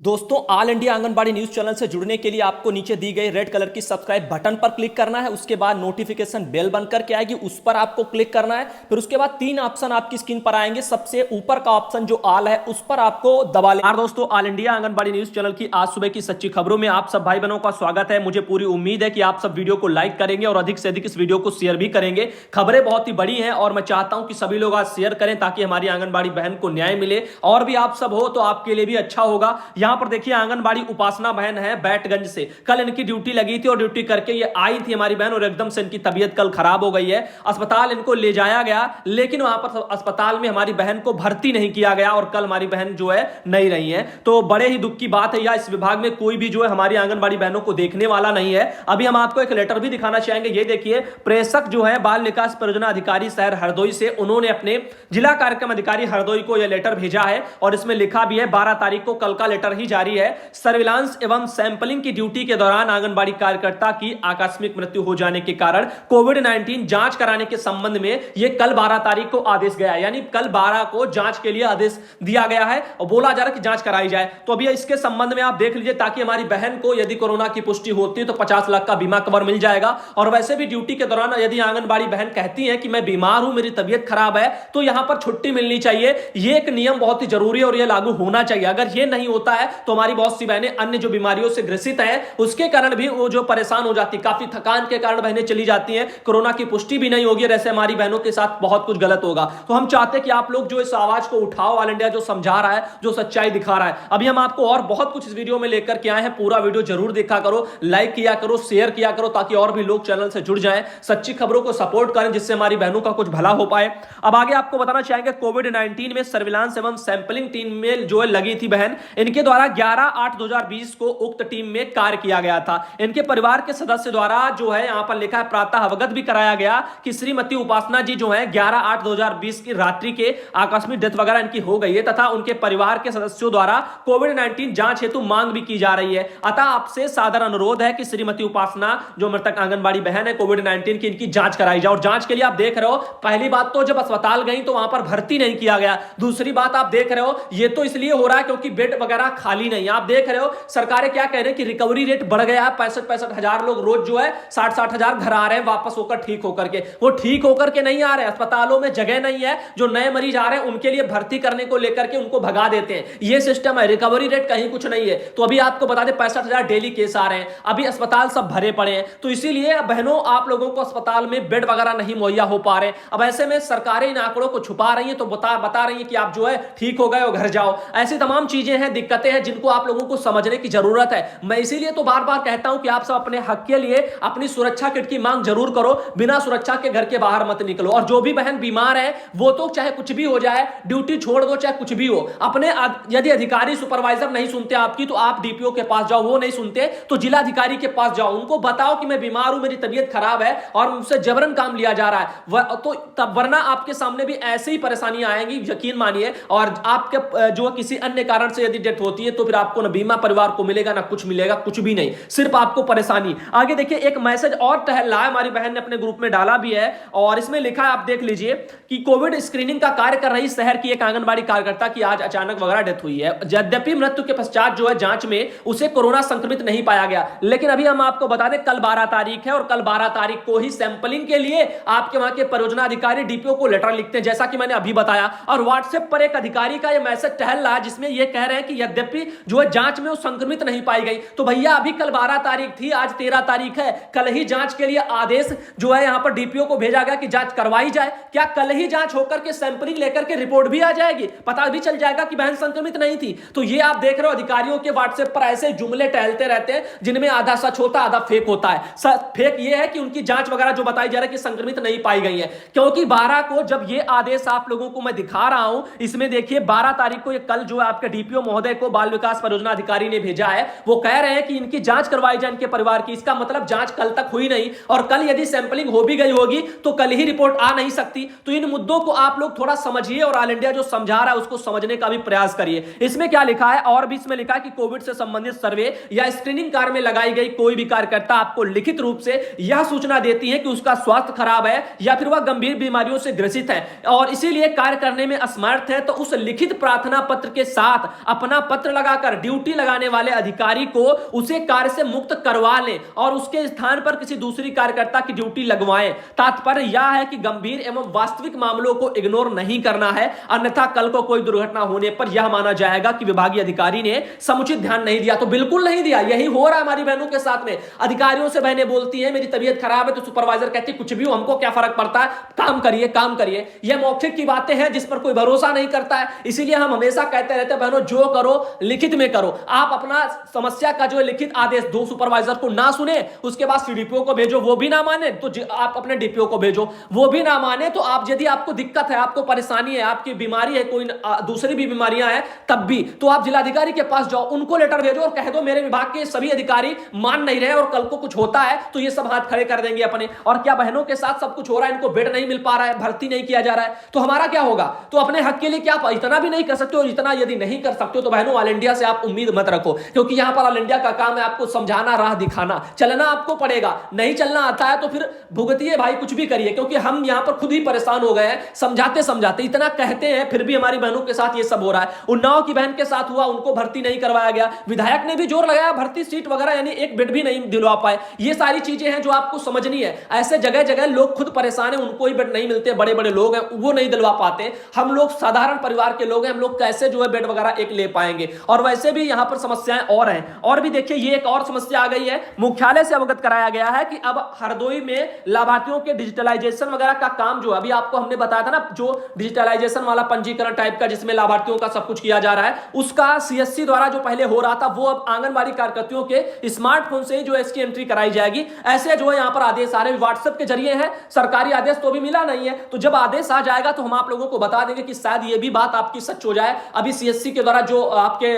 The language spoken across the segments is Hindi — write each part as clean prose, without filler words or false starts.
दोस्तों, all India anganwadi news channel से जुड़ने के लिए आपको नीचे दी गई रेड कलर की सब्सक्राइब बटन पर क्लिक करना है। उसके बाद नोटिफिकेशन बेल बन करके आएगी, उस पर आपको क्लिक करना है। फिर उसके बाद तीन ऑप्शन आपकी स्क्रीन पर आएंगे। सबसे ऊपर का ऑप्शन जो ऑल है उस पर आपको दबा लेना। दोस्तों, all India anganwadi news channel की आज सुबह की सच्ची खबरों में आप सब भाई बहनों का स्वागत है। मुझे पूरी उम्मीद है कि आप सब वीडियो को लाइक करेंगे और अधिक से अधिक इस वीडियो को शेयर भी करेंगे। खबरें बहुत ही बड़ी हैं और मैं चाहता हूं कि सभी लोग आज शेयर करें ताकि हमारी आंगनबाड़ी बहन को न्याय मिले। और भी आप सब हो तो आपके लिए भी अच्छा होगा। यहां पर देखिए, आंगनबाड़ी उपासना बहन है बैटगंज से। कल इनकी ड्यूटी लगी थी और ड्यूटी करके ये आई थी हमारी बहन और एकदम से इनकी तबीयत कल खराब हो गई है। अस्पताल इनको ले जाया गया, लेकिन वहां पर अस्पताल में हमारी बहन को भर्ती नहीं किया गया और कल हमारी बहन जो है नहीं रही है। तो बड़े ही दुख की बात है। या इस विभाग में कोई भी जो है हमारी आंगनबाड़ी बहनों को देखने वाला नहीं है। अभी हम आपको एक लेटर भी दिखाना चाहेंगे। ये देखिए, प्रेषक जो है बाल विकास परियोजना अधिकारी शहर हरदोई से, उन्होंने अपने जिला कार्यक्रम अधिकारी हरदोई को यह लेटर भेजा है और इसमें लिखा भी है 12 तारीख को कल का लेटर ही जारी है। सर्विलांस एवं सैंपलिंग की ड्यूटी के दौरान आंगनबाड़ी कार्यकर्ता की आकस्मिक मृत्यु हो जाने के कारण कोविड-19 जांच कराने के संबंध में यह कल 12 तारीख को आदेश गया है। यानी कल 12 को जांच के लिए आदेश दिया गया है और बोला जा रहा है कि जांच कराई जाए। तो अभी इसके संबंध में आप देख लीजिए, ताकि हमारी बहन को यदि कोरोना की पुष्टि होती है तो 50 लाख का बीमा कवर मिल जाएगा। और वैसे भी ड्यूटी के दौरान यदि आंगनबाड़ी बहन कहती है कि मैं बीमार हूं, मेरी तबीयत खराब है, तो यहां पर छुट्टी मिलनी चाहिए। यह एक नियम बहुत ही जरूरी है और यह लागू होना चाहिए। अगर यह नहीं होता है तो हमारी बहुत सी बहनें अन्य जो बीमारियों से ग्रसित हैं उसके कारण भी वो जो परेशान हो जाती, काफी थकान के कारण बहनें चली जाती हैं। कोरोना की पुष्टि भी नहीं होगी और ऐसे हमारी बहनों के साथ बहुत कुछ गलत होगा। तो हम चाहते हैं कि आप लोग जो इस आवाज को उठाओ, ऑल इंडिया जो समझा रहा है, जो सच्चाई दिखा रहा है। अभी हम आपको और बहुत कुछ इस वीडियो में लेकर के आए हैं। पूरा वीडियो जरूर देखा करो, लाइक किया करो, शेयर किया करो, ताकि और भी लोग चैनल से जुड़ जाएं, सच्ची खबरों को सपोर्ट करें, जिससे हमारी बहनों का कुछ भला हो पाए। अब आगे आपको बताना चाहेंगे, कोविड-19 में सर्विलांस एवं सैंपलिंग टीम में जो लगी थी बहन, इनके द्वारा 11/8/2020 को उक्त टीम में कार्य किया गया था। इनके परिवार के सदस्य द्वारा जो है यहां पर लिखा है, प्रातः अवगत भी कराया गया कि श्रीमती उपासना जी जो है 11/8/2020 की रात्रि के आकस्मिक डेथ वगैरह इनकी हो गई है तथा उनके परिवार के सदस्यों द्वारा कोविड-19 जांच हेतु मांग भी की जा रही है। अतः आपसे सादर अनुरोध है कि श्रीमती उपासना जो मृतक आंगनबाड़ी बहन है, कोविड-19 की इनकी जांच कराई जाए। और जांच के लिए आप देख रहे हो, पहली बात तो जब अस्पताल गई तो वहां पर भर्ती नहीं किया गया। दूसरी बात आप देख रहे हो, ये तो इसलिए हो रहा है क्योंकि बेड वगैरह खाली नहीं। आप देख रहे हो सरकारें क्या कह रही है कि रिकवरी रेट बढ़ गया है। 65 हजार लोग रोज जो है 60 हजार घर आ रहे हैं वापस होकर, ठीक होकर के। वो ठीक होकर के नहीं आ रहे हैं, अस्पतालों में जगह नहीं है। जो नए मरीज आ रहे हैं उनके लिए भर्ती करने को लेकर के उनको भगा देते हैं। ये सिस्टम है, रिकवरी रेट कहीं कुछ नहीं है। तो अभी आपको बता दें 65 हजार डेली केस आ रहे हैं, अभी अस्पताल सब भरे पड़े हैं। तो इसीलिए बहनों, आप लोगों को अस्पताल में बेड वगैरह नहीं मुहैया हो पा रहे। अब ऐसे में सरकारें इन आंकड़ों को छुपा रही है, तो बता रही है कि आप जो है ठीक हो गए हो, घर जाओ। ऐसी तमाम चीजें हैं, दिक्कतें हैं, जिनको आप लोगों को समझने की जरूरत है। मैं इसीलिए तो बार बार कहता हूं कि आप सब अपने हक के लिए अपनी सुरक्षा किट की मांग जरूर करो। बिना सुरक्षा के घर के बाहर मत निकलो। और जो भी बहन बीमार है वो तो चाहे कुछ भी हो जाए, ड्यूटी छोड़ दो, चाहे कुछ भी हो, अपने यदि अधिकारी सुपरवाइजर नहीं सुनते आपकी तो आप डीपीओ के पास जाओ। वो नहीं सुनते तो जिला अधिकारी के पास जाओ, उनको बताओ कि मैं बीमार हूं, मेरी तबीयत खराब है और मुझसे जबरन काम लिया जा रहा है। तो तब वरना आपके सामने भी ऐसे ही परेशानियां आएंगी, यकीन मानिए। और आपके जो किसी अन्य कारण से यदि डेथ होती है तो फिर आपको ना बीमा परिवार को मिलेगा, ना कुछ मिलेगा, कुछ भी नहीं, सिर्फ आपको परेशानी। आगे देखिए, एक मैसेज और टहल रहा है, हमारी बहन ने अपने ग्रुप में डाला भी है और इसमें लिखा है, आप देख लीजिए कि कोविड स्क्रीनिंग का कार्य कर रही शहर की एक आंगनबाड़ी कार्यकर्ता की आज अचानक वगैरह डेथ हुई है। यद्यपि मृत्यु के पश्चात जो है जांच में उसे कोरोना संक्रमित नहीं पाया गया, लेकिन अभी हम आपको बता दें कल 12 तारीख है और कल 12 तारीख को ही सैंपलिंग के लिए आपके वहां के परियोजना अधिकारी डीपीओ को लेटर लिखते हैं, जैसा कि मैंने अभी बताया। और व्हाट्सएप पर एक अधिकारी का यह मैसेज टहल रहा है जिसमें यह कह रहे हैं कि यद्यपि जो है जांच में वो संक्रमित नहीं पाई गई। तो भैया, अभी कल 12 तारीख थी, आज 13 तारीख है, कल ही जांच के लिए आदेश जो है यहां पर डीपीओ को भेजा गया कि जांच करवाई जाए। क्या कल ही जांच होकर के सैंपलिंग लेकर के रिपोर्ट भी आ जाएगी, पता भी चल जाएगा कि बहन संक्रमित नहीं थी? तो ये आप देख रहे हो, अधिकारियों के व्हाट्सएप पर ऐसे जुमले टहलते रहते हैं जिनमें आधा सच होता, आधा फेक होता है। फेक ये है कि उनकी जांच वगैरह जो बताई जा रही है कि संक्रमित नहीं पाई गई है, क्योंकि 12 को जब ये आदेश आप लोगों को मैं दिखा रहा हूं, इसमें देखिए 12 तारीख को ये कल जो है आपके डीपीओ महोदय को बाल विकास परियोजना अधिकारी ने भेजा है। वो कह रहे हैं कि इनकी जांच करवाई जाए इनके परिवार की। इसका मतलब जांच कल तक हुई नहीं और कल यदि सैंपलिंग हो भी गई होगी तो कल ही रिपोर्ट आ नहीं सकती। तो इन मुद्दों को आप लोग थोड़ा समझिए और ऑल इंडिया जो समझा रहा है उसको समझने का भी प्रयास करिए। इसमें क्या लिखा है, और भी इसमें लिखा है कि कोविड से संबंधित सर्वे या स्क्रीनिंग कार्य में लगाई गई कोई भी कार्यकर्ता आपको लिखित रूप से यह सूचना देती है कि उसका स्वास्थ्य खराब है या फिर वह गंभीर बीमारियों से ग्रसित है और इसीलिए कार्य करने में असमर्थ है, तो उस लिखित प्रार्थना पत्र के साथ अपना पत्र यंत्र लगाकर ड्यूटी लगाने वाले अधिकारी को उसे कार्य से मुक्त करवा लें और उसके स्थान पर किसी दूसरी कार्यकर्ता की ड्यूटी लगवाएं। तात्पर्य यह है कि गंभीर एवं वास्तविक मामलों को इग्नोर नहीं करना है, अन्यथा कल को कोई दुर्घटना होने पर यह माना जाएगा कि विभागीय अधिकारी ने समुचित ध्यान नहीं दिया। तो बिल्कुल नहीं दिया, यही हो रहा है हमारी बहनों के साथ में। अधिकारियों से बहनें बोलती हैं मेरी तबीयत खराब है, तो सुपरवाइजर कहती कुछ भी हो, हमको क्या फर्क पड़ता है, काम करिए काम करिए। यह मौखिक की बातें हैं जिस पर कोई भरोसा नहीं करता है। इसीलिए हम हमेशा कहते रहते हैं बहनों, जो करो लिखित में करो। आप अपना समस्या का जो लिखित आदेश दो, सुपरवाइजर को ना सुने, उसके बाद सीडीपीओ को भेजो, वो भी ना माने तो आप अपने डीपीओ को भेजो, वो भी ना माने तो आप, यदि आपको दिक्कत है, आपको परेशानी है, आपकी बीमारी है, कोई दूसरी भी बीमारियां हैं, तब भी तो आप जिलाधिकारी के पास जाओ, उनको लेटर भेजो और कह दो मेरे विभाग के सभी अधिकारी मान नहीं रहे और कल को कुछ होता है तो ये सब हाथ खड़े कर देंगे अपने। और क्या बहनों के साथ सब कुछ हो रहा है, इनको बेड नहीं मिल पा रहा है, भर्ती नहीं किया जा रहा है, तो हमारा क्या होगा? तो अपने हक के लिए क्या इतना भी नहीं कर सकते? और इतना यदि नहीं कर सकते हो तो बहनों ऑल इंडिया से आप उम्मीद मत रखो, क्योंकि यहां पर ऑल इंडिया का काम है आपको समझाना, राह दिखाना। चलना आपको पड़ेगा, नहीं चलना आता है तो फिर भुगतिए भाई, कुछ भी करिए, क्योंकि हम यहां पर खुद ही परेशान हो गए हैं समझाते समझाते। इतना कहते हैं फिर भी हमारी बहनों के साथ ये सब हो रहा है। उन्नाव की बहन के साथ हुआ, उनको भर्ती नहीं करवाया गया, विधायक ने भी जोर लगाया, भर्ती सीट वगैरह यानी एक बेड भी नहीं दिलवा पाए। ये सारी चीजें हैं जो आपको समझनी है। ऐसे जगह जगह लोग खुद परेशान है, उनको ही बेड नहीं मिलते, बड़े बड़े लोग हैं वो नहीं दिलवा पाते। हम लोग साधारण परिवार के लोग हैं, हम लोग कैसे जो है बेड वगैरह एक ले पाएंगे? और वैसे भी यहां पर समस्याएं और हैं। और भी देखिए ये एक और समस्या आ गई है, मुख्यालय से अवगत कराया गया है कि अब हरदोई में लाभार्थियों के डिजिटलाइजेशन वगैरह का काम जो अभी आपको हमने बताया था ना, जो डिजिटलाइजेशन वाला पंजीकरण टाइप का जिसमें लाभार्थियों का सब कुछ किया जा रहा है, उसका सीएससी द्वारा जो पहले हो रहा था वो अब आंगनबाड़ी कार्यकर्तियों के स्मार्टफोन से ही जो इसकी एंट्री कराई जाएगी। ऐसे जो है यहां पर आदेश आ रहे हैं, व्हाट्सएप के जरिए है, सरकारी आदेश तो अभी मिला नहीं है। तो जब आदेश आ जाएगा तो हम आप लोगों को बता देंगे कि शायद ये भी बात आपकी सच हो जाए। अभी सीएससी के द्वारा जो आपके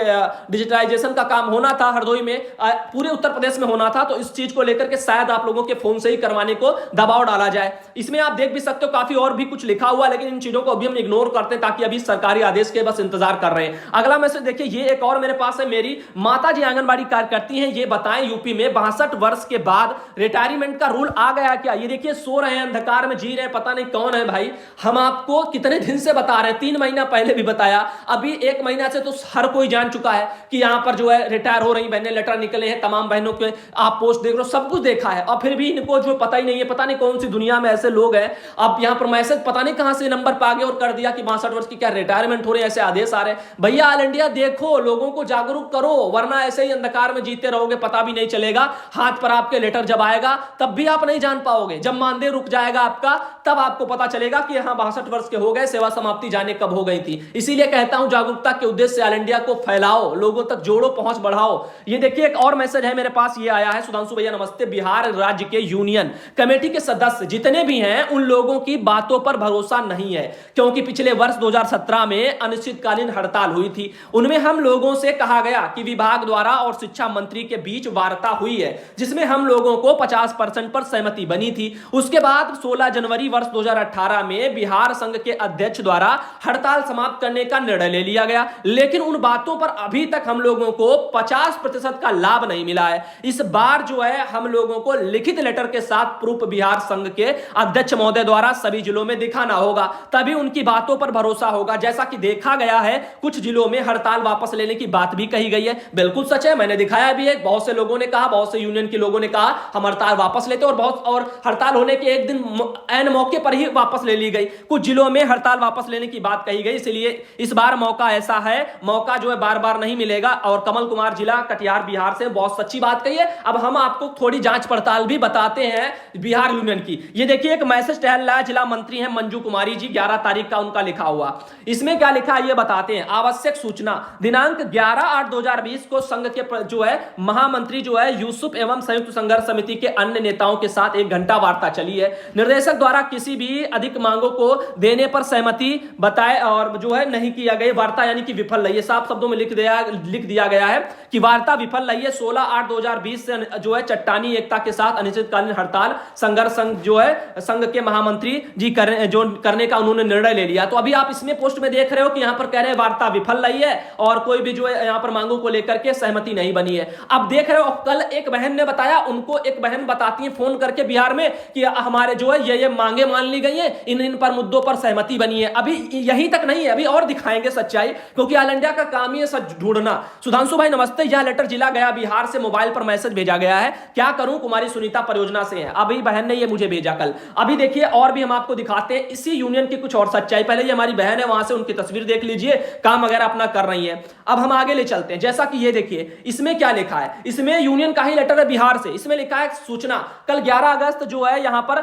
डिजिटलाइजेशन का काम होना था हरदोई में, पूरे उत्तर प्रदेश में होना था, तो इस चीज को लेकर के शायद आप लोगों के फोन से ही करवाने को दबाव डाला जाए। इसमें आप देख भी सकते हो काफी और भी कुछ लिखा हुआ, लेकिन इन चीजों को अभी हम इग्नोर करते हैं ताकि अभी सरकारी आदेश के बस इंतजार कर रहे हैं। अगला मैसेज देखिए, ये एक और मेरे पास है, मेरी माता जी आंगनबाड़ी कार्यकर्ती हैं, ये बताएं यूपी में 62 वर्ष के बाद रिटायरमेंट का रूल आ गया क्या? ये देखिए सो रहे हैं, अंधकार में जी रहे हैं, पता नहीं कौन है भाई। हम आपको कितने दिन से बता रहे हैं, 3 महीना पहले भी बताया, अभी 1 महीना से तो हर कोई जान चुका है कि यहां पर जो है रिटायर हो रही बहनें, लेटर निकले हैं तमाम बहनों के, आप पोस्ट देख रहे हो, सब कुछ देखा है। और फिर भी इनको जो पता ही नहीं है, पता नहीं कौन सी दुनिया में ऐसे लोग हैं। अब यहां पर मैसेज पता नहीं कहां से नंबर पे आ गया और कर दिया कि 62 वर्ष की क्या रिटायरमेंट हो रही है, ऐसे आदेश आ रहे हैं। भैया ऑल इंडिया देखो, लोगों को जागरूक करो, वरना ऐसे ही अंधकार में जीते रहोगे, पता भी नहीं चलेगा। हाथ पर आपके लेटर जब आएगा तब भी आप नहीं जान पाओगे, जब मानदेय रुक जाएगा आपका तब आपको पता चलेगा कि यहां 62 वर्ष के हो गए, सेवा समाप्ति जाने कब हो गई थी। इसीलिए कहता हूं जागरूकता के उद्देश्य से ऑल इंडिया को फैलाओ, लोगों तक जोड़ो, पहुंच बढ़ाओ। ये देखिए एक और मैसेज है मेरे पास, ये आया है, सुधांशु भैया नमस्ते, बिहार राज्य के यूनियन कमेटी के सदस्य जितने भी हैं उन लोगों की बातों पर भरोसा नहीं है, क्योंकि पिछले वर्ष 2017 में अनिश्चितकालीन हड़ताल हुई थी। उनमें हम लोगों से कहा गया कि विभाग द्वारा और शिक्षा मंत्री के बीच वार्ता हुई है, जिसमें हम लोगों को 50% पर सहमति बनी थी। उसके बाद 16 जनवरी वर्ष 2018 में बिहार संघ के अध्यक्ष द्वारा हड़ताल समाप्त करने का निर्णय ले लिया गया, लेकिन उन बातों पर अभी तक हम लोगों को 50% का लाभ नहीं मिला है। इस बार जो है हम लोगों को लिखित लेटर के साथ प्रूफ बिहार संघ के अध्यक्ष महोदय द्वारा सभी जिलों में दिखाना होगा, तभी उनकी बातों पर भरोसा होगा। जैसा कि देखा गया है कुछ जिलों में हड़ताल वापस लेने की बात भी कही गई है, बिल्कुल सच है, मैंने दिखाया भी है। बहुत से लोगों ने कहा, बहुत से यूनियन के लोगों ने कहा हम हड़ताल वापस लेते, और हड़ताल होने के एक दिन ऐन मौके पर ही वापस ले ली गई। कुछ जिलों में हड़ताल वापस लेने की बात कही गई, इसलिए इस बार मौका ऐसा है, मौका जो है बार बार नहीं मिलेगा। और कमल कुमार जिला कटिहार बिहार से बहुत सच्ची बात कही है। अब हम आपको थोड़ी जांच पड़ताल भी बताते हैं बिहार यूनियन की। ये देखिए एक मैसेज टहल रहा है, जिला मंत्री हैं मंजू कुमारी जी, 11 तारीख का उनका लिखा हुआ। इसमें क्या लिखा है ये बताते हैं। आवश्यक सूचना, दिनांक 11/8/2020 को संघ के जो है महामंत्री जो है यूसुफ एवं संयुक्त संघर्ष समिति के अन्य नेताओं के साथ 1 घंटा वार्ता चली है। निर्देशक द्वारा किसी भी अधिक मांगों को देने पर सहमति बताए और जो है नहीं किया गया, वार्ता यानी कि विफल रही है। साफ शब्दों में लिख दिया गया है कि वार्ता विफल रही है। 16/8/2020 से जो है चट्टानी एकता के साथ अनिश्चितकालीन हड़ताल संघर्ष संघ जो है संघ के महामंत्री जी करने का उन्होंने निर्णय ले लिया। तो अभी आप इसमें पोस्ट में देख रहे हो कि यहां पर कह रहे हैं वार्ता विफल रही है और कोई भी जो है यहां पर मांगों को लेकर के सहमति नहीं बनी है। अब देख रहे हो, कल एक बहन ने बताया, उनको एक बहन बताती है फोन करके बिहार में कि हमारे जो है ये मांगे मान ली गई है, इन पर मुद्दों पर सहमति बनी है। अभी यहीं तक नहीं है, अभी और दिखाएंगे सच्चाई, क्योंकि ऑल इंडिया का काम ही है सच ढूंढना। सुधांशु भाई नमस्ते, यह लेटर जिला गया बिहार से मोबाइल पर मैसेज भेजा गया है, क्या करूं, कुमारी सुनीता परियोजना से है। अभी बहन ने ये मुझे भेजा कल। अभी देखिए और भी हम आपको दिखाते हैं इसी यूनियन की कुछ और सच्चाई। पहले ये हमारी बहन है, वहां से उनकी तस्वीर देख लीजिए, काम वगैरह अपना कर रही है। अब हम आगे ले चलते हैं। जैसा कि ये देखिए इसमें क्या लिखा है, इसमें यूनियन का ही लेटर है बिहार से। इसमें लिखा है सूचना, कल 11 अगस्त जो है यहां पर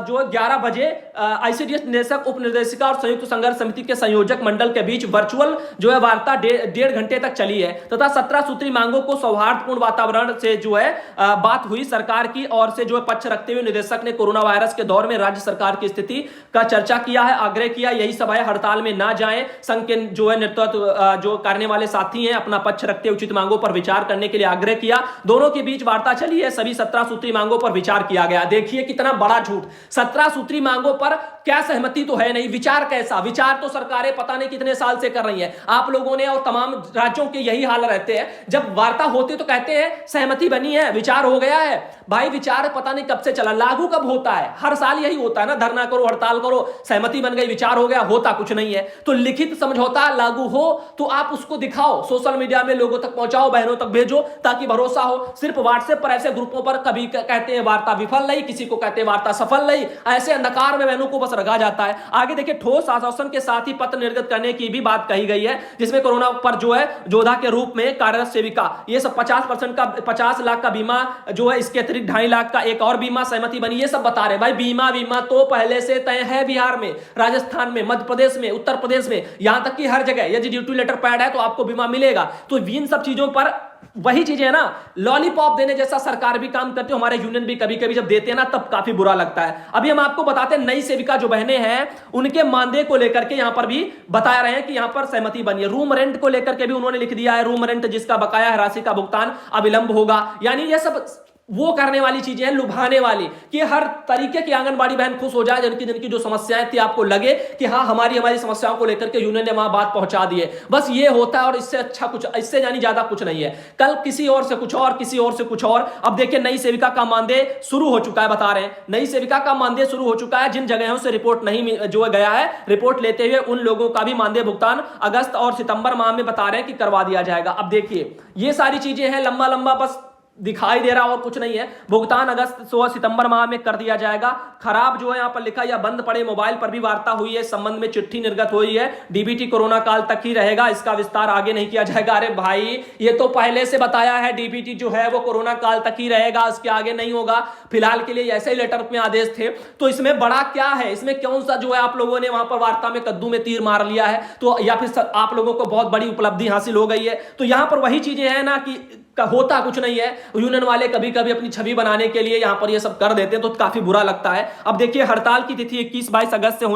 जो 11 बजे आईसीडीएस निदेशक, उप निर्देशिका और संयुक्त संघर्ष समिति के संयोजक मंडल के बीच वर्चुअल जो है वार्ता 1.5 घंटे तक चली है तथा 17 सूत्री मांगों को सौहार्दपूर्ण वातावरण से जो है बात हुई। सरकार की ओर से जो है पक्ष रखते हुए निदेशक ने कोरोना वायरस के दौर में राज्य सरकार की स्थिति का चर्चा किया है, आग्रह किया यही सभाएं हड़ताल में ना जाएं। संघ के जो है नेतृत्व जो करने वाले साथी हैं अपना पक्ष रखते उचित मांगों पर विचार करने के लिए आग्रह किया। दोनों के बीच वार्ता चली है, सभी 17 सूत्री मांगों पर विचार किया गया। देखिए कितना बड़ा झूठ, 17 सूत्री मांगों पर क्या सहमति तो है नहीं, विचार कैसा, विचार तो सरकारें पता नहीं कितने साल से कर रही हैं। आप लोगों ने और तमाम राज्यों के यही हाल रहते हैं, जब वार्ता होती तो कहते हैं सहमति बनी है, विचार हो गया है। भाई विचार पता नहीं कब से चला, लागू कब होता है, हर साल यही होता है ना, धरना करो हड़ताल करो, सहमति बन गई, विचार हो गया, होता कुछ नहीं है। तो लिखित समझौता लागू हो तो आप उसको दिखाओ, सोशल मीडिया में लोगों तक पहुंचाओ, बहनों तक भेजो ताकि भरोसा हो। सिर्फ व्हाट्सएप पर ऐसे ग्रुपों पर कभी कहते हैं वार्ता विफल रही, किसी को कहते हैं वार्ता सफल रही, ऐसे अंधकार में बहनों को बस रखा जाता है। आगे देखिए ठोस आश्वासन के साथ ही पत्र निर्गत करने की भी बात कही गई है, जिसमें कोरोना पर जो है योद्धा के रूप में कार्यरत सेविका, ये सब 50% का 50 लाख का बीमा जो है, इसके अतिरिक्त 2.5 लाख का एक और बीमा सहमति बनी, ये सब बता रहे। भाई बीमा तो पहले से तय है बिहार में, राजस्थान में, मध्य प्रदेश में, उत्तर प्रदेश में, यहां तक कि हर जगह यदि ड्यूटी लेटर पैड है तो आपको बीमा मिलेगा। तो इन सब चीजों पर वही चीजें है ना, लॉलीपॉप देने जैसा सरकार भी काम करती है, हमारे यूनियन भी कभी कभी जब देते हैं ना तब काफी बुरा लगता है। अभी हम आपको बताते हैं नई सेविका जो बहनें हैं उनके मानदेय को लेकर के यहां पर भी बता रहे हैं कि यहां पर सहमति बनी है। रूम रेंट को लेकर के भी उन्होंने लिख दिया है, रूम रेंट जिसका बकाया है राशि का भुगतान अविलंब होगा। यानी ये सब वो करने वाली चीजें हैं, लुभाने वाली, कि हर तरीके की आंगनबाड़ी बहन खुश हो जाए, जिनकी जो समस्याएं थी आपको लगे कि हाँ हमारी समस्याओं को लेकर के यूनियन ने वहां बात पहुंचा दी है। बस ये होता है और इससे अच्छा कुछ, इससे यानी ज्यादा कुछ नहीं है। कल किसी और से कुछ और, किसी और से कुछ और। अब देखिए नई सेविका का मानदेय शुरू हो चुका है, बता रहे हैं नई सेविका का मानदेय शुरू हो चुका है। जिन जगहों से रिपोर्ट नहीं जो गया है, रिपोर्ट लेते हुए उन लोगों का भी मानदेय भुगतान अगस्त और सितंबर माह में बता रहे हैं कि करवा दिया जाएगा। अब देखिए ये सारी चीजें हैं, लंबा लंबा बस दिखाई दे रहा और कुछ नहीं है। भुगतान अगस्त 16 सितंबर माह में कर दिया जाएगा। खराब जो है यहां पर लिखा या बंद पड़े मोबाइल पर भी वार्ता हुई है, संबंध में चिट्ठी निर्गत हुई है। डीबीटी कोरोना काल तक ही रहेगा, इसका विस्तार आगे नहीं किया जाएगा। अरे भाई ये तो पहले से बताया है, डीबीटी जो है वो कोरोना काल तक ही रहेगा, इसके आगे नहीं होगा। फिलहाल के लिए ऐसे ही लेटर में आदेश थे, तो इसमें बड़ा क्या है, इसमें कौन सा जो है आप लोगों ने वहां पर वार्ता में कद्दू में तीर मार लिया है, तो या फिर आप लोगों को बहुत बड़ी उपलब्धि हासिल हो गई है। तो यहां पर वही चीजें हैं ना कि होता कुछ नहीं है। यूनियन वाले कभी कभी अपनी छवि बनाने के लिए यहां पर ये सब कर देते हैं, तो काफी बुरा लगता है। अब देखिए हड़ताल की तिथि 21-22 अगस्त से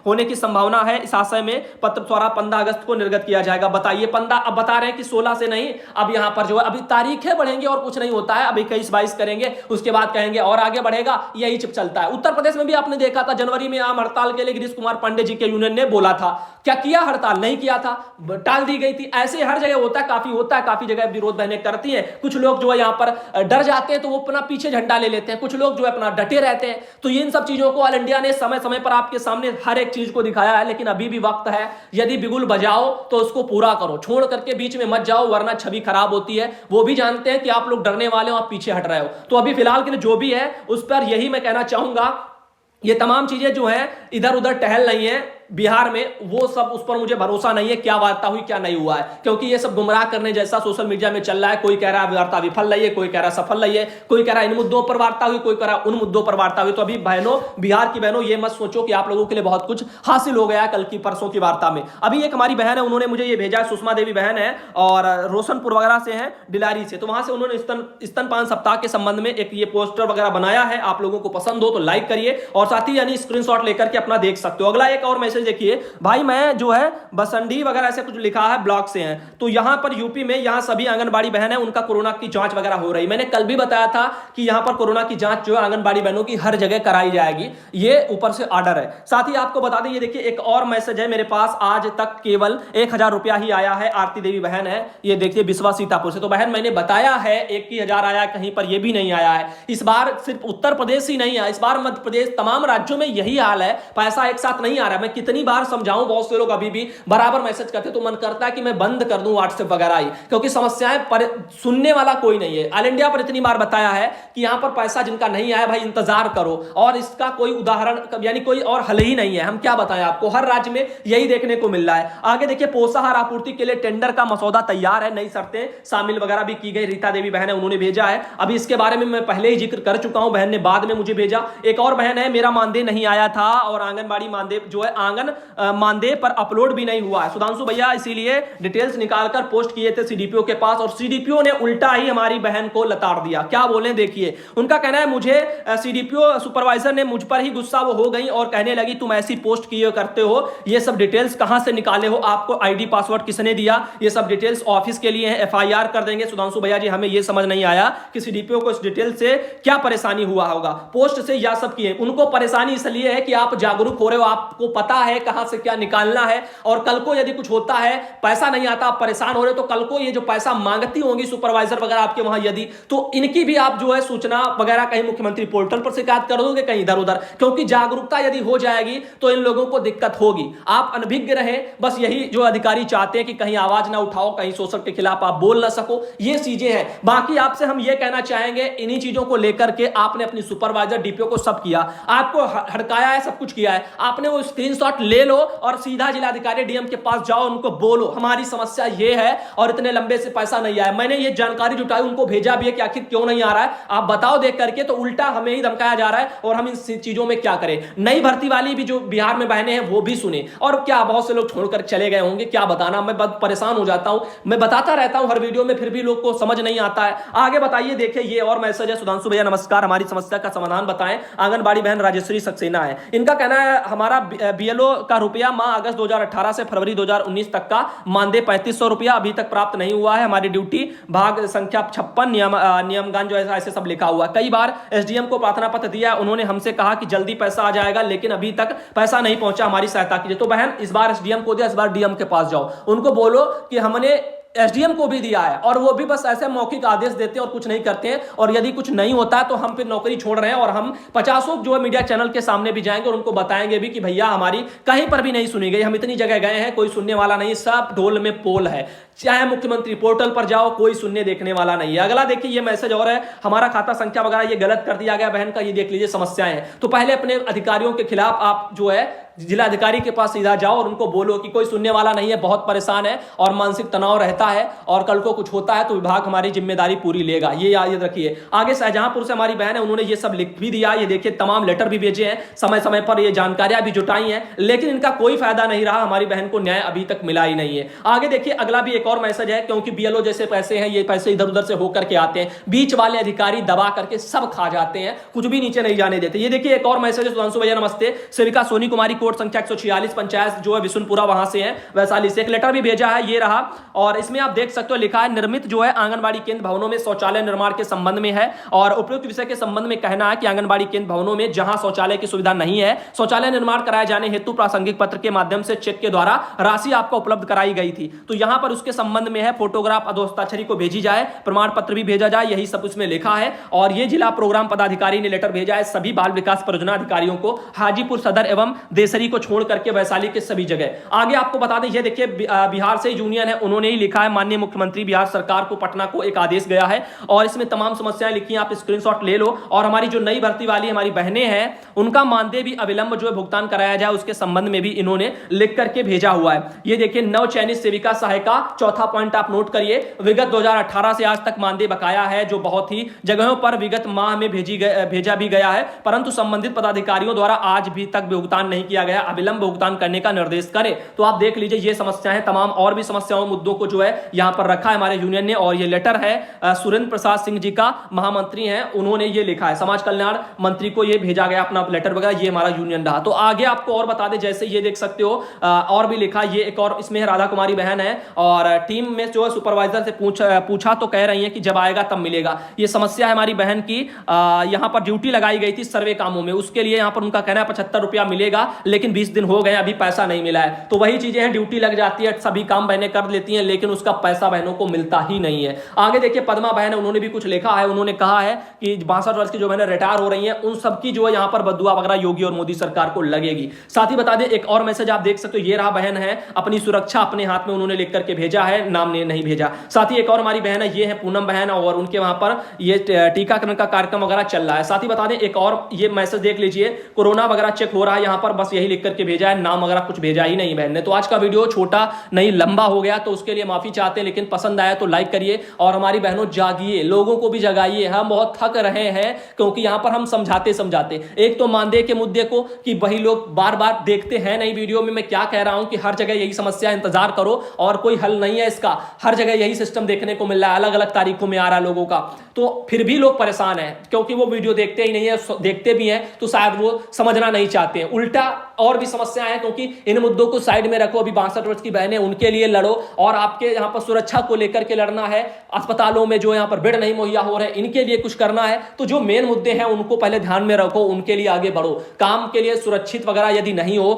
होने की संभावना है। इस आशय में पत्र द्वारा 15 अगस्त को निर्गत किया जाएगा। बताइए 15, अब बता रहे हैं कि 16 से नहीं, अब यहां पर जो है अभी तारीखें बढ़ेंगे और कुछ नहीं होता है। अभी 21-22 करेंगे, उसके बाद कहेंगे और आगे बढ़ेगा, यही चिप चलता है। उत्तर प्रदेश में भी आपने देखा था जनवरी में आम हड़ताल के लिए गिरीश कुमार पांडे जी के यूनियन ने बोला था, क्या किया, हड़ताल नहीं किया था, टाल दी गई थी। ऐसे हर जगह होता है, काफी जगह विरोध बहनें करती हैं। कुछ लोग जो है यहां पर डर जाते हैं तो वो अपना पीछे झंडा ले लेते हैं, कुछ लोग जो है अपना डटे रहते हैं। तो इन सब चीजों को ऑल इंडिया ने समय समय पर आपके सामने हर एक चीज को दिखाया है, लेकिन अभी भी वक्त है, यदि बिगुल बजाओ तो उसको पूरा करो, छोड़ करके बीच में मत जाओ, वरना छवि खराब होती है। वो भी जानते हैं कि आप लोग डरने वाले हो, आप पीछे हट रहे हो। तो अभी फिलहाल के लिए जो भी है उस पर यही मैं कहना चाहूंगा, ये तमाम चीजें जो है इधर उधर टहल रही हैं बिहार में, वो सब उस पर मुझे भरोसा नहीं है क्या वार्ता हुई क्या नहीं हुआ है, क्योंकि ये सब गुमराह करने जैसा सोशल मीडिया में चल रहा है। कोई कह रहा है वार्ता विफल रही है, कोई कह रहा सफल रही है, कोई कह रहा इन मुद्दों पर वार्ता हुई, कोई कह रहा उन मुद्दों पर वार्ता हुई। तो अभी बहनों, बिहार की बहनों, ये मत सोचो कि आप लोगों के लिए बहुत कुछ हासिल हो गया कल की परसों की वार्ता में। अभी एक हमारी बहन है, उन्होंने मुझे ये भेजा है, सुषमा देवी बहन है और रोशनपुर वगैरह से है, डिलारी से। तो वहां से उन्होंने स्तनपान सप्ताह के संबंध में एक ये पोस्टर वगैरह बनाया है। आप लोगों को पसंद हो तो लाइक करिए और साथ ही यानी स्क्रीनशॉट लेकर के अपना देख सकते हो। अगला एक और मैसेज देखिए, भाई मैं जो है बसंडी वगैरह ऐसे कुछ लिखा है, ब्लॉक से हैं। तो यहां पर यूपी में यहां सभी आंगनबाड़ी बहन है, उनका कोरोना की जांच वगैरह हो रही। मैंने कल भी बताया था कि यहां पर कोरोना की जांच जो है आंगनबाड़ी बहनों की हर जगह कराई जाएगी, ये ऊपर से ऑर्डर है। साथ ही आपको बता दें, ये देखिए एक और मैसेज है मेरे पास, आज तक केवल 1000 रुपया ही आया है। आरती देवी बहन है, ये देखिए बिस्वा सीतापुर से। तो बहन मैंने बताया है 21,000 आया, कहीं पर ये भी नहीं आया है। इस बार सिर्फ उत्तर प्रदेश ही नहीं है, इस बार मध्य प्रदेश, तमाम राज्यों में यही हाल है, पैसा एक साथ नहीं आ रहा। मैं कितनी बार समझाऊं, बहुत से लोग अभी भी बराबर मैसेज करते, तो मन करता है कि मैं बंद कर दूं व्हाट्सएप वगैरह ही, क्योंकि समस्याएं सुनने वाला कोई नहीं है। ऑल इंडिया पर इतनी बार बताया है कि यहां पर पैसा जिनका नहीं आया भाई इंतजार करो, और इसका कोई उदाहरण यानी कोई और हल ही नहीं है। हम क्या बताएं आपको, हर राज्य में यही देखने को मिल रहा है। आगे देखिए, पोषाहार आपूर्ति के लिए टेंडर का मसौदा तैयार है, नई शर्तें शामिल वगैरह भी की गई। रीता देवी बहन है, उन्होंने भेजा है। अभी इसके बारे में मैं पहले ही जिक्र कर चुका हूं, बहन ने बाद में मुझे भेजा। एक और बहन है, मेरा मानदेय नहीं आया था, और आंगनबाड़ी मानदेय जो है आंगन मानदेय पर अपलोड भी नहीं हुआ है। सुधांशु भैया इसीलिए डिटेल्स निकालकर पोस्ट किए थे सीडीपीओ के पास, और सीडीपीओ ने उल्टा ही हमारी बहन को लताड़ दिया। क्या बोले देखिए, उनका कहना है मुझे सीडीपीओ सुपरवाइजर ने मुझ पर ही गुस्सा वो हो गई और कहने लगी तुम ऐसी पोस्ट किए करते हो, ये सब डिटेल्स कहां से निकाले हो, आपको आईडी पासवर्ड किसने दिया, ये सब डिटेल्स ऑफिस के लिए है, एफआईआर कर देंगे। सुधांशु भैया जी हमें ये समझ नहीं आया कि सीडीपीओ को इस डिटेल से क्या परेशानी हुआ होगा, पोस्ट से या सब किए। उनको परेशानी इसलिए है कि आप जागरूक हो रहे हो, आपको पता है कहां से क्या निकालना है, और कल को यदि कुछ होता है, पैसा नहीं आता, आप परेशान हो रहे हो, तो कल को ये जो पैसा मांगती होंगी सुपरवाइजर वगैरह आपके वहां यदि, तो इनकी भी आप जो है सूचना वगैरह कहीं मुख्यमंत्री पोर्टल पर शिकायत कर दोगे, कहीं इधर उधर, क्योंकि जागरूकता यदि हो जाएगी तो इन लोगों को दिक्कत होगी। आप अनभिज्ञ रहे, बस यही जो अधिकारी चाहते हैं कि कहीं आवाज ना उठाओ, कहीं शोषण के खिलाफ आप बोल ना सको, ये चीजें हैं। बाकी आपसे हम ये कहना चाहेंगे, इन्हीं चीजों को लेकर के आपने अपनी सुपरवाइजर डीपीओ को सब किया, आपको हड़काया है, सब कुछ किया है, आपने वो स्क्रीनशॉट ले लो और सीधा जिलाधिकारी डीएम के पास जाओ, उनको बोलो हमारी समस्या ये है और इतने लंबे से पैसा नहीं आया। मैंने ये जानकारी जुटाई, उनको भेजा भी है कि आखिर क्यों नहीं आ रहा है, आप बताओ देख करके। तो उल्टा हमें ही धमकाया जा रहा है, और हम इन चीजों में क्या करें। नई भर्ती वाली भी जो बिहार में बहनें हैं वो भी सुने, और क्या बहुत से लोग छोड़कर चले गए होंगे, क्या बताना, मैं बहुत परेशान हो जाता हूं, मैं बताता रहता हूं हर वीडियो में, फिर भी लोग को समझ नहीं आता है। आगे बताइए, देखिए ये और मैसेज है। सुधांशु भैया नमस्कार, हमारी समस्या का समाधान बताएं। आंगनबाड़ी बहन राजेश्वरी सक्सेना है, इनका कहना है हमारा बीएलओ का रुपया माह अगस्त 2018 से फरवरी 2019 तक का मानदेय 3500 रुपया अभी तक प्राप्त नहीं हुआ है। हमारी ड्यूटी भाग संख्या 56 नियमगान जो ऐसे सब लिखा हुआ। कई बार एसडीएम को प्रार्थना पत्र दिया, उन्होंने हमसे कहा कि जल्दी पैसा आ जाएगा, लेकिन अभी तक पैसा नहीं पहुंचा, हमारी सहायता कीजिए। तो बहन इस बार एसडीएम को दिया, इस बार डीएम के पास जाओ, उनको बोलो कि हमने एसडीएम को भी दिया है, और वो भी बस ऐसे मौखिक आदेश देते हैं और कुछ नहीं करते हैं, और यदि कुछ नहीं होता है तो हम फिर नौकरी छोड़ रहे हैं, और हम 50 जो है मीडिया चैनल के सामने भी जाएंगे और उनको बताएंगे भी कि भैया हमारी कहीं पर भी नहीं सुनी गई, हम इतनी जगह गए हैं, कोई सुनने वाला नहीं, सब ढोल में पोल है। चाहे मुख्यमंत्री पोर्टल पर जाओ, कोई सुनने देखने वाला नहीं है। अगला देखिए, ये मैसेज और है, हमारा खाता संख्या वगैरह ये गलत कर दिया गया बहन का, ये देख लीजिए समस्याएं हैं। तो पहले अपने अधिकारियों के खिलाफ आप जो है जिलाधिकारी के पास सीधा जाओ और उनको बोलो कि कोई सुनने वाला नहीं है, बहुत परेशान है और मानसिक तनाव रहता है, और कल को कुछ होता है तो विभाग हमारी जिम्मेदारी पूरी लेगा, ये याद रखिए। आगे शाहजहांपुर से हमारी बहन है, उन्होंने ये सब लिख भी दिया, ये देखिए तमाम लेटर भी भेजे हैं, समय समय पर ये जानकारियां भी जुटाई हैं, लेकिन इनका कोई फायदा नहीं रहा, हमारी बहन को न्याय अभी तक मिला ही नहीं है। आगे देखिए, अगला भी एक और मैसेज है, क्योंकि बीएलओ जैसे पैसे हैं, ये पैसे इधर उधर से होकर के आते हैं, बीच वाले अधिकारी दबा करके सब खा जाते हैं, कुछ भी नीचे नहीं जाने देते। ये देखिए एक और मैसेज है, सुधांशु भैया नमस्ते, सेविका सोनी कुमारी, कोड संख्या 146, पंचायत जो है विशुनपुरा वहां से है, वैशाली से। एक लेटर भी भेजा है, ये रहा, और इसमें आप देख सकते हो लिखा है निर्मित जो है आंगनबाड़ी केंद्र भवनों में शौचालय निर्माण के संबंध में है, और उपयुक्त विषय के संबंध में कहना है कि आंगनबाड़ी केंद्र भवनों में जहां शौचालय की सुविधा नहीं है, शौचालय निर्माण कराए जाने हेतु प्रासंगिक पत्र के माध्यम से चेक के द्वारा राशि आपको उपलब्ध कराई गई थी। तो यहां पर उसके संबंध में है, फोटोग्राफ अधोस्ताक्षरी को भेजी जाए, प्रमाण पत्र भी भेजा जाए, यही सब उसमें लिखा है। और ये जिला प्रोग्राम पदाधिकारी ने लेटर भेजा है सभी बाल विकास परियोजना अधिकारियों को, हाजीपुर सदर एवं देसरी को छोड़ करके वैशाली के सभी जगह। आगे आपको बता दें, ये देखिए बिहार से यूनियन है, उन्होंने ही लिखा है, माननीय मुख्यमंत्री बिहार सरकार को पटना को एक आदेश गया है, और इसमें तमाम समस्याएं लिखी हैं, आप स्क्रीनशॉट ले लो। और हमारी जो नई भर्ती वाली हमारी बहनें हैं, उनका मानदेय भी अविलंब जो है भुगतान कराया जाए, उसके संबंध में भी इन्होंने लिख करके भेजा हुआ है। ये देखिए नव चयनित सेविका सहायिका, चौथा पॉइंट आप नोट करिए, विगत 2018 से आज तक मानदेय बकाया है, जो बहुत ही जगहों पर विगत माह में भेजा भी गया है, परंतु संबंधित पदाधिकारियों द्वारा आज भी तक भुगतान नहीं किया गया, अविलंब भुगतान करने का निर्देश करे। तो आप देख लीजिए, ये समस्याएं तमाम और भी समस्याओं मुद्दों को जो है यहां पर रखा है हमारे यूनियन ने। और ये लेटर है सुरेंद्र प्रसाद सिंह जी का, महामंत्री हैं, उन्होंने ये लिखा है, समाज कल्याण मंत्री को ये भेजा गया अपना लेटर वगैरह, ये हमारा यूनियन रहा। तो आगे आपको और बता दें, जैसे ये देख सकते हो और भी लिखा, ये एक और इसमें राधा कुमारी बहन है, और टीम में जो सुपरवाइजर से पूछा तो कह रही हैं कि जब आएगा तब मिलेगा। ये समस्या है हमारी बहन की। यहाँ पर ड्यूटी लगाई गई थी सर्वे कामों में, उसके लिए यहाँ पर उनका कहना है 75 रुपया मिलेगा, लेकिन 20 दिन हो गए अभी पैसा नहीं मिला है। तो वही चीजें हैं, ड्यूटी लग जाती है, सभी काम बहनें कर लेती हैं, लेकिन उसका पैसा बहनों को मिलता ही नहीं है। आगे देखिए पद्मा बहन है, उन्होंने भी कुछ लिखा है। उन्होंने कहा है कि 62 वर्ष की जो बहनें रिटायर हो रही हैं उन सबकी जो है यहाँ पर बदुआ वगैरह योगी और मोदी सरकार को लगेगी। साथ ही बता दें एक और मैसेज आप देख सकते हो, ये रहा बहन है, अपनी सुरक्षा अपने हाथ में उन्होंने लिख करके भेजा है, नाम ने नहीं भेजा। साथ ही एक और हमारी बहन है, ये है पूनम बहन, और उनके वहां पर ये टीकाकरण का कार्यक्रम वगैरह चल रहा है। साथ ही बता दें एक और ये मैसेज देख लीजिए, कोरोना वगैरह चेक हो रहा है यहाँ पर, बस यही लिख करके भेजा है, नाम वगैरह कुछ भेजा ही नहीं बहन ने। तो आज का वीडियो छोटा नहीं लंबा हो गया, तो उसके लिए माफी चाहते हैं, लेकिन पसंद आया तो लाइक करिए। और हमारी बहनों जागिए, लोगों को भी जगाइए, हम बहुत थक रहे हैं, क्योंकि यहां पर हम समझाते एक तो मानदेय के मुद्दे को कि वही लोग बार बार देखते हैं नहीं वीडियो में। मैं क्या कह रहा हूं कि हर जगह यही समस्या, इंतजार करो और कोई हल नहीं है इसका। हर जगह यही सिस्टम देखने को मिल रहा है, अलग अलग तारीखों में आ रहा है लोगों का, तो फिर भी लोग परेशान हैं, क्योंकि वो वीडियो देखते ही नहीं है, देखते भी हैं तो शायद वो समझना नहीं चाहते हैं। उल्टा और भी समस्या है, क्योंकि इन मुद्दों को साइड में रखो। अभी 62 वर्ष की बहनें, उनके लिए लड़ो, और आपके यहां पर सुरक्षा को लेकर के लड़ना है। अस्पतालों में जो यहां पर बेड नहीं मुहैया हो रहे हैं, इनके लिए कुछ करना है। तो जो मेन मुद्दे हैं उनको पहले ध्यान में रखो, उनके लिए आगे बढ़ो। काम के लिए सुरक्षित वगैरह यदि नहीं हो